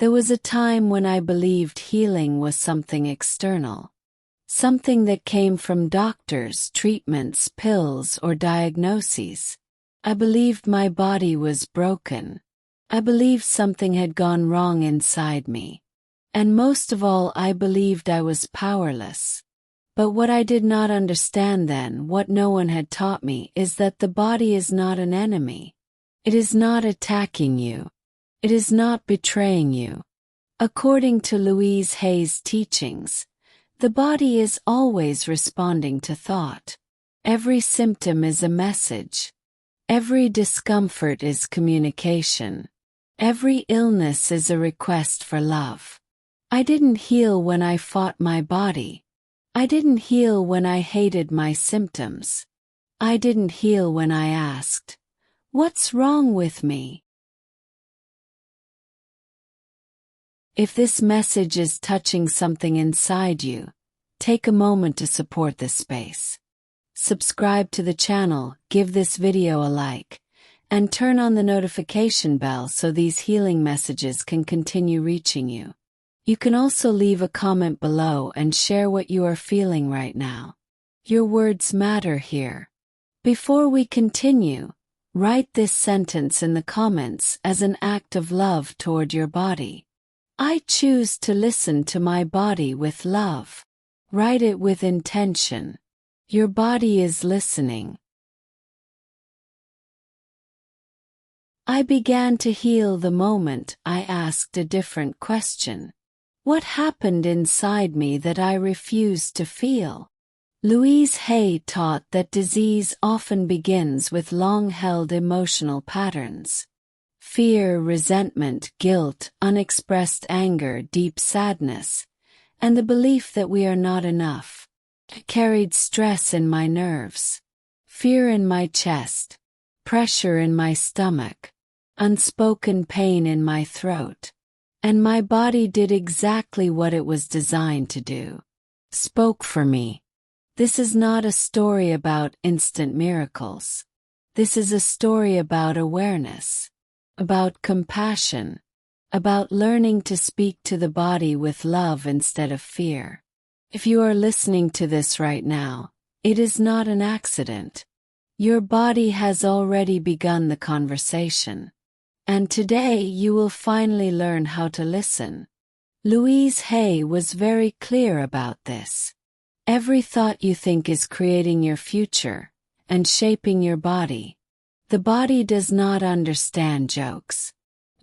There was a time when I believed healing was something external. Something that came from doctors, treatments, pills, or diagnoses. I believed my body was broken. I believed something had gone wrong inside me. And most of all, I believed I was powerless. But what I did not understand then, what no one had taught me, is that the body is not an enemy. It is not attacking you. It is not betraying you. According to Louise Hay's teachings, the body is always responding to thought. Every symptom is a message. Every discomfort is communication. Every illness is a request for love. I didn't heal when I fought my body. I didn't heal when I hated my symptoms. I didn't heal when I asked, "What's wrong with me?" If this message is touching something inside you, take a moment to support this space. Subscribe to the channel, give this video a like, and turn on the notification bell so these healing messages can continue reaching you. You can also leave a comment below and share what you are feeling right now. Your words matter here. Before we continue, write this sentence in the comments as an act of love toward your body. I choose to listen to my body with love. Write it with intention. Your body is listening. I began to heal the moment I asked a different question. What happened inside me that I refused to feel? Louise Hay taught that disease often begins with long-held emotional patterns. Fear, resentment, guilt, unexpressed anger, deep sadness, and the belief that we are not enough. I carried stress in my nerves, fear in my chest, pressure in my stomach, unspoken pain in my throat. And my body did exactly what it was designed to do. Spoke for me. This is not a story about instant miracles. This is a story about awareness, about compassion, about learning to speak to the body with love instead of fear. If you are listening to this right now, it is not an accident. Your body has already begun the conversation. And today you will finally learn how to listen. Louise Hay was very clear about this. Every thought you think is creating your future and shaping your body. The body does not understand jokes.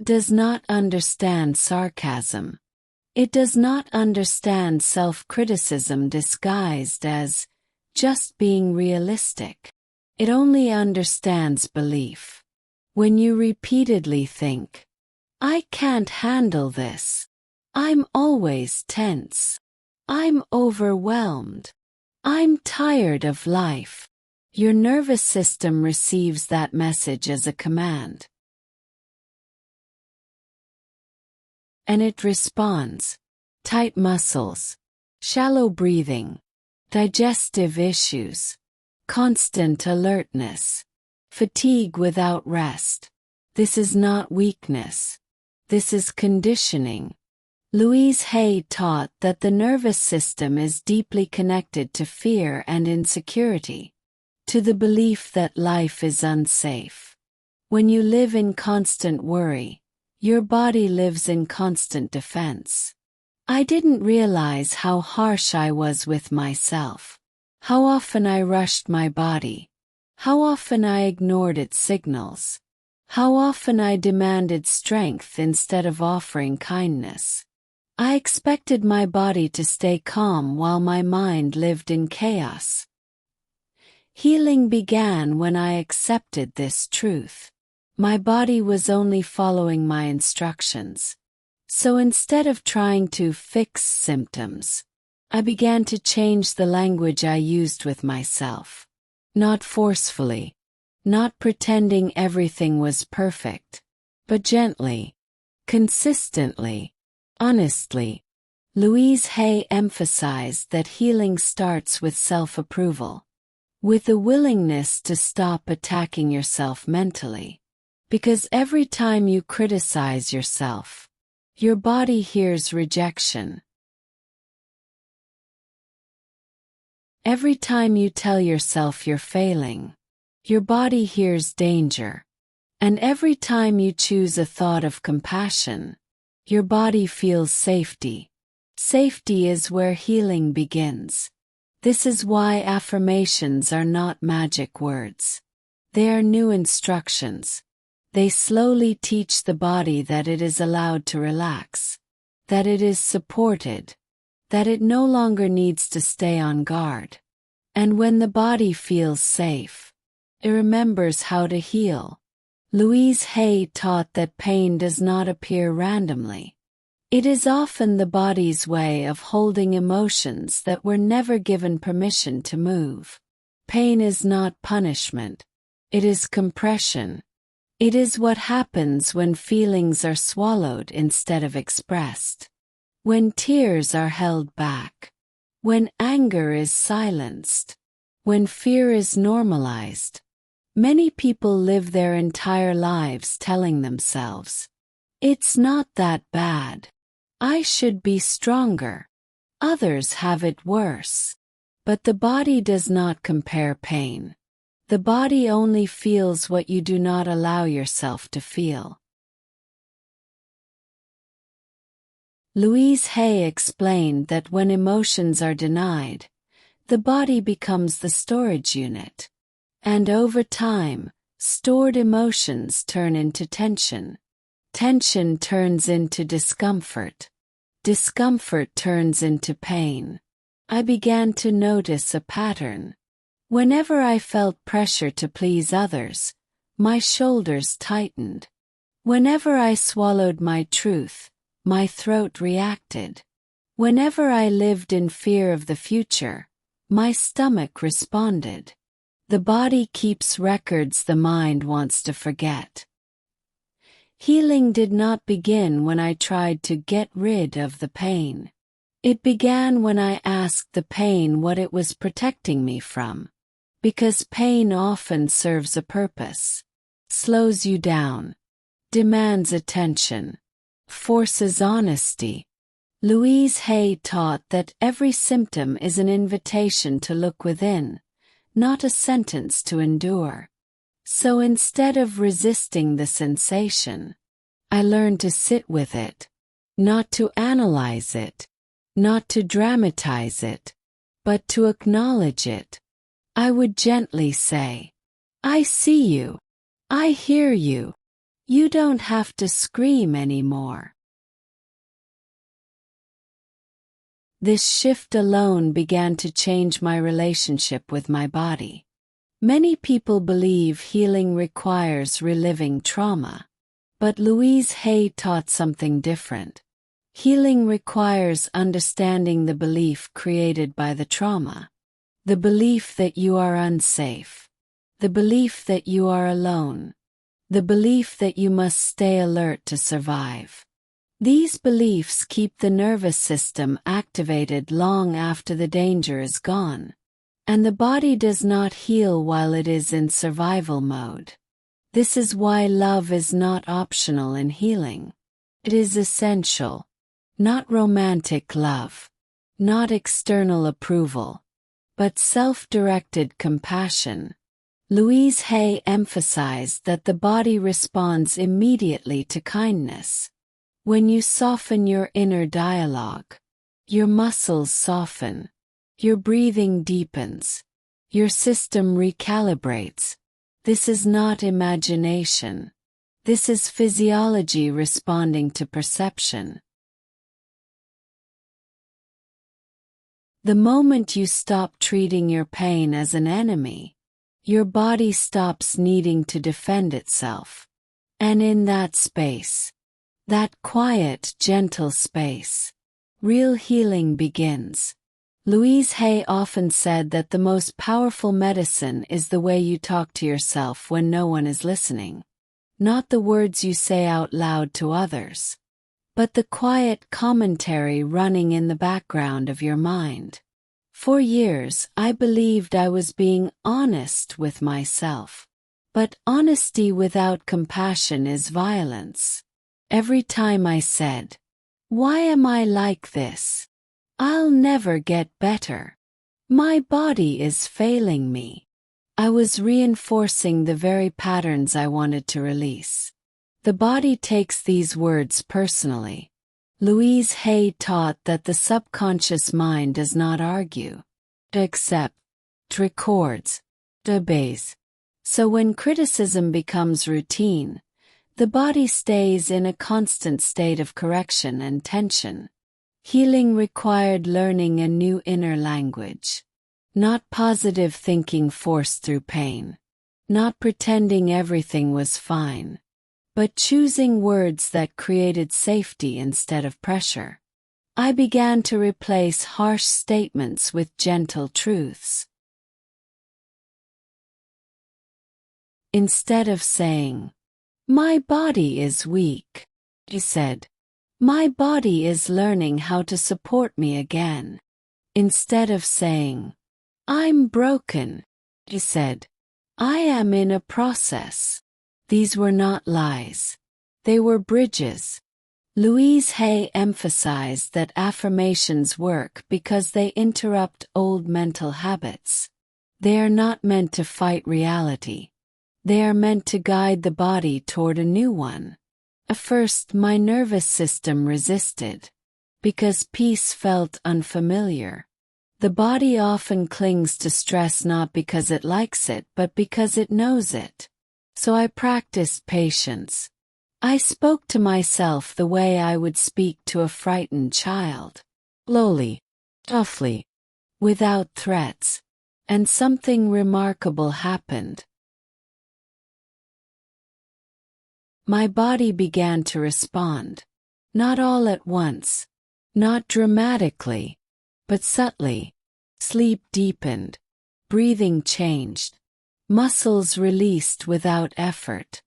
Does not understand sarcasm. It does not understand self-criticism disguised as just being realistic. It only understands belief. When you repeatedly think, "I can't handle this. I'm always tense. I'm overwhelmed. I'm tired of life," your nervous system receives that message as a command. And it responds. Tight muscles, shallow breathing, digestive issues, constant alertness, fatigue without rest. This is not weakness. This is conditioning. Louise Hay taught that the nervous system is deeply connected to fear and insecurity, to the belief that life is unsafe. When you live in constant worry, your body lives in constant defense. I didn't realize how harsh I was with myself. How often I rushed my body. How often I ignored its signals. How often I demanded strength instead of offering kindness. I expected my body to stay calm while my mind lived in chaos. Healing began when I accepted this truth. My body was only following my instructions. So instead of trying to fix symptoms, I began to change the language I used with myself. Not forcefully, not pretending everything was perfect, but gently, consistently, honestly. Louise Hay emphasized that healing starts with self-approval, with a willingness to stop attacking yourself mentally. Because every time you criticize yourself, your body hears rejection. Every time you tell yourself you're failing, your body hears danger. And every time you choose a thought of compassion, your body feels safety. Safety is where healing begins. This is why affirmations are not magic words. They are new instructions. They slowly teach the body that it is allowed to relax, that it is supported, that it no longer needs to stay on guard. And when the body feels safe, it remembers how to heal. Louise Hay taught that pain does not appear randomly. It is often the body's way of holding emotions that were never given permission to move. Pain is not punishment. It is compression. It is what happens when feelings are swallowed instead of expressed. When tears are held back. When anger is silenced. When fear is normalized. Many people live their entire lives telling themselves, "It's not that bad. I should be stronger. Others have it worse." But the body does not compare pain. The body only feels what you do not allow yourself to feel. Louise Hay explained that when emotions are denied, the body becomes the storage unit. And over time, stored emotions turn into tension. Tension turns into discomfort. Discomfort turns into pain. I began to notice a pattern. Whenever I felt pressure to please others, my shoulders tightened. Whenever I swallowed my truth, my throat reacted. Whenever I lived in fear of the future, my stomach responded. The body keeps records the mind wants to forget. Healing did not begin when I tried to get rid of the pain. It began when I asked the pain what it was protecting me from. Because pain often serves a purpose. Slows you down. Demands attention. Forces honesty. Louise Hay taught that every symptom is an invitation to look within, not a sentence to endure. So instead of resisting the sensation, I learned to sit with it, not to analyze it, not to dramatize it, but to acknowledge it. I would gently say, "I see you. I hear you. You don't have to scream anymore." This shift alone began to change my relationship with my body. Many people believe healing requires reliving trauma. But Louise Hay taught something different. Healing requires understanding the belief created by the trauma. The belief that you are unsafe. The belief that you are alone. The belief that you must stay alert to survive. These beliefs keep the nervous system activated long after the danger is gone. And the body does not heal while it is in survival mode. This is why love is not optional in healing. It is essential. Not romantic love. Not external approval. But self-directed compassion. Louise Hay emphasized that the body responds immediately to kindness. When you soften your inner dialogue, your muscles soften, your breathing deepens, your system recalibrates. This is not imagination. This is physiology responding to perception. The moment you stop treating your pain as an enemy, your body stops needing to defend itself. And in that space, that quiet, gentle space, real healing begins. Louise Hay often said that the most powerful medicine is the way you talk to yourself when no one is listening. Not the words you say out loud to others, but the quiet commentary running in the background of your mind. For years, I believed I was being honest with myself. But honesty without compassion is violence. Every time I said, Why am I like this? I'll never get better. My body is failing me. I was reinforcing the very patterns I wanted to release. The body takes these words personally. Louise Hay taught that the subconscious mind does not argue, it accepts, it records, it obeys. So when criticism becomes routine, the body stays in a constant state of correction and tension. Healing required learning a new inner language. Not positive thinking forced through pain. Not pretending everything was fine. But choosing words that created safety instead of pressure. I began to replace harsh statements with gentle truths. Instead of saying, "My body is weak," I said, "My body is learning how to support me again." Instead of saying, "I'm broken," I said, "I am in a process." These were not lies. They were bridges. Louise Hay emphasized that affirmations work because they interrupt old mental habits. They are not meant to fight reality. They are meant to guide the body toward a new one. At first, my nervous system resisted. Because peace felt unfamiliar. The body often clings to stress not because it likes it but because it knows it. So I practiced patience. I spoke to myself the way I would speak to a frightened child. Slowly, softly, without threats. And something remarkable happened. My body began to respond. Not all at once. Not dramatically. But subtly. Sleep deepened. Breathing changed. Muscles released without effort.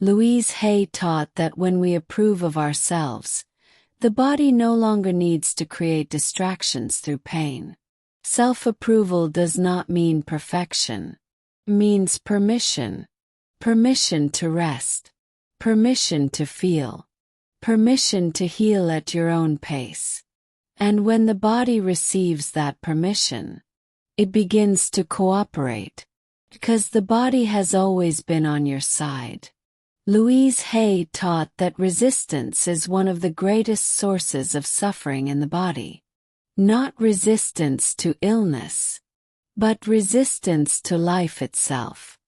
Louise Hay taught that when we approve of ourselves, the body no longer needs to create distractions through pain. Self-approval does not mean perfection. It means permission. Permission to rest. Permission to feel. Permission to heal at your own pace. And when the body receives that permission, it begins to cooperate. Because the body has always been on your side. Louise Hay taught that resistance is one of the greatest sources of suffering in the body. Not resistance to illness, but resistance to life itself.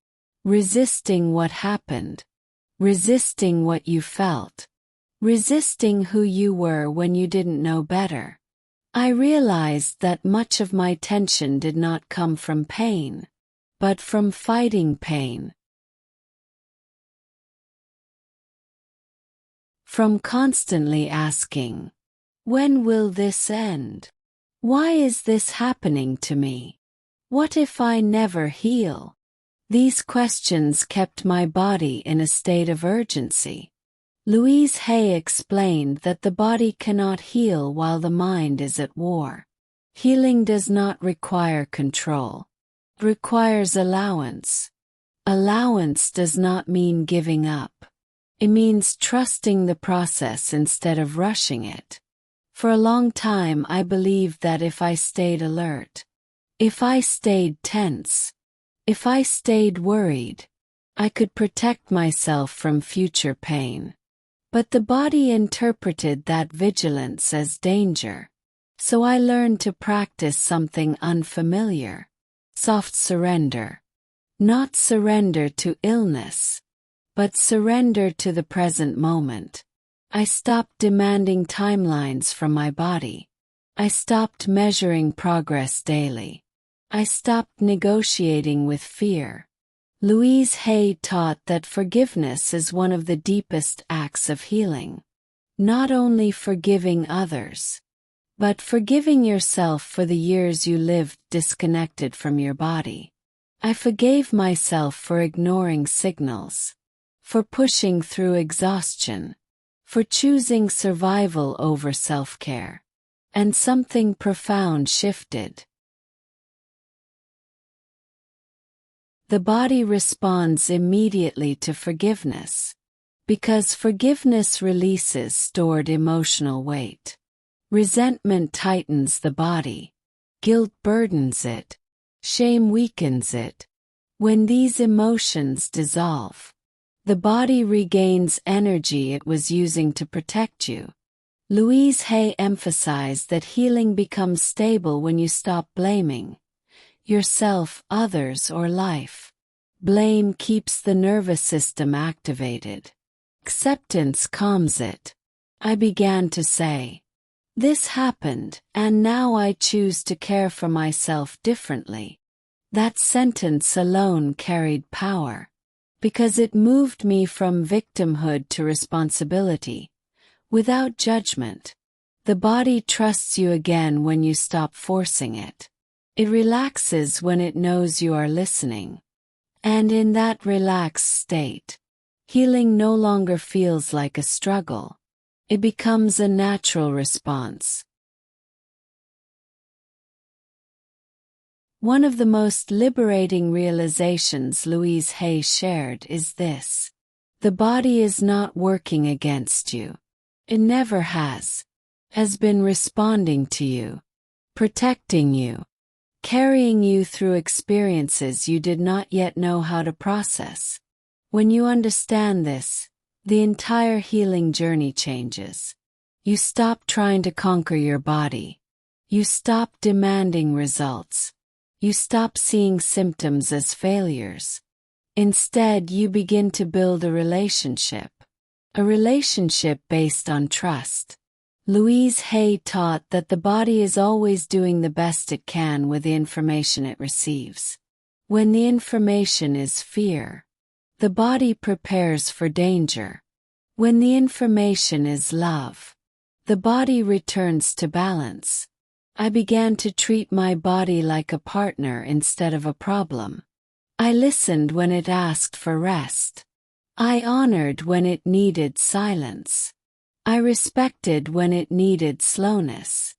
Resisting what happened. Resisting what you felt. Resisting who you were when you didn't know better. I realized that much of my tension did not come from pain, but from fighting pain. From constantly asking, "When will this end? Why is this happening to me? What if I never heal?" These questions kept my body in a state of urgency. Louise Hay explained that the body cannot heal while the mind is at war. Healing does not require control. It requires allowance. Allowance does not mean giving up. It means trusting the process instead of rushing it. For a long time I believed that if I stayed alert, if I stayed tense, if I stayed worried, I could protect myself from future pain. But the body interpreted that vigilance as danger. So I learned to practice something unfamiliar. Soft surrender. Not surrender to illness, but surrender to the present moment. I stopped demanding timelines from my body. I stopped measuring progress daily. I stopped negotiating with fear. Louise Hay taught that forgiveness is one of the deepest acts of healing. Not only forgiving others, but forgiving yourself for the years you lived disconnected from your body. I forgave myself for ignoring signals, for pushing through exhaustion, for choosing survival over self-care. And something profound shifted. The body responds immediately to forgiveness. Because forgiveness releases stored emotional weight. Resentment tightens the body. Guilt burdens it. Shame weakens it. When these emotions dissolve, the body regains energy it was using to protect you. Louise Hay emphasized that healing becomes stable when you stop blaming yourself, others, or life. Blame keeps the nervous system activated. Acceptance calms it. I began to say, "This happened, and now I choose to care for myself differently." That sentence alone carried power, because it moved me from victimhood to responsibility, without judgment. The body trusts you again when you stop forcing it. It relaxes when it knows you are listening. And in that relaxed state, healing no longer feels like a struggle. It becomes a natural response. One of the most liberating realizations Louise Hay shared is this: the body is not working against you. It never has. Has been responding to you, protecting you, carrying you through experiences you did not yet know how to process. When you understand this, the entire healing journey changes. You stop trying to conquer your body. You stop demanding results. You stop seeing symptoms as failures. Instead, you begin to build a relationship based on trust. Louise Hay taught that the body is always doing the best it can with the information it receives. When the information is fear, the body prepares for danger. When the information is love, the body returns to balance. I began to treat my body like a partner instead of a problem. I listened when it asked for rest. I honored when it needed silence. I respected when it needed slowness.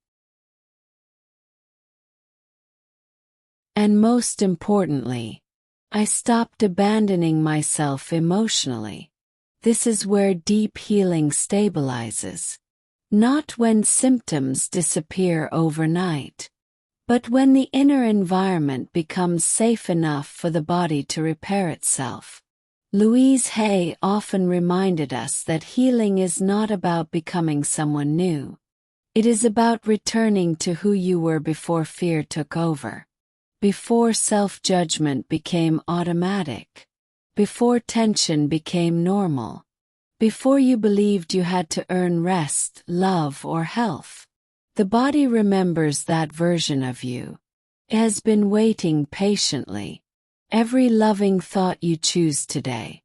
And most importantly, I stopped abandoning myself emotionally. This is where deep healing stabilizes. Not when symptoms disappear overnight, but when the inner environment becomes safe enough for the body to repair itself. Louise Hay often reminded us that healing is not about becoming someone new. It is about returning to who you were before fear took over, before self-judgment became automatic, before tension became normal, before you believed you had to earn rest, love, or health. The body remembers that version of you. It has been waiting patiently. Every loving thought you choose today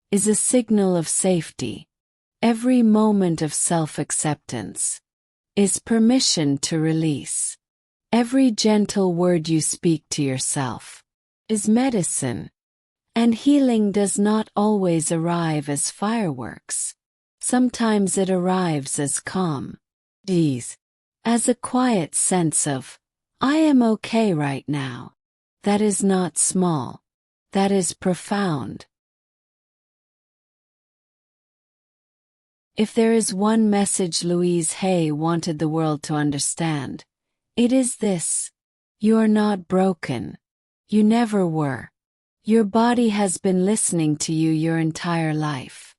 is a signal of safety. Every moment of self-acceptance is permission to release. Every gentle word you speak to yourself is medicine. And healing does not always arrive as fireworks. Sometimes it arrives as calm, ease, as a quiet sense of, "I am okay right now." That is not small. That is profound. If there is one message Louise Hay wanted the world to understand, it is this: you are not broken. You never were. Your body has been listening to you your entire life.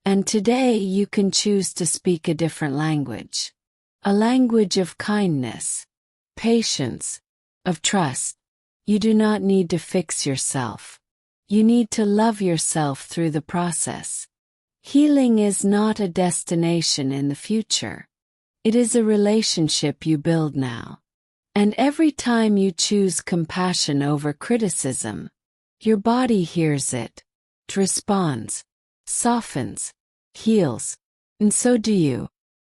And today you can choose to speak a different language. A language of kindness, patience, of trust. You do not need to fix yourself. You need to love yourself through the process. Healing is not a destination in the future. It is a relationship you build now. And every time you choose compassion over criticism, your body hears it, responds, softens, heals, and so do you.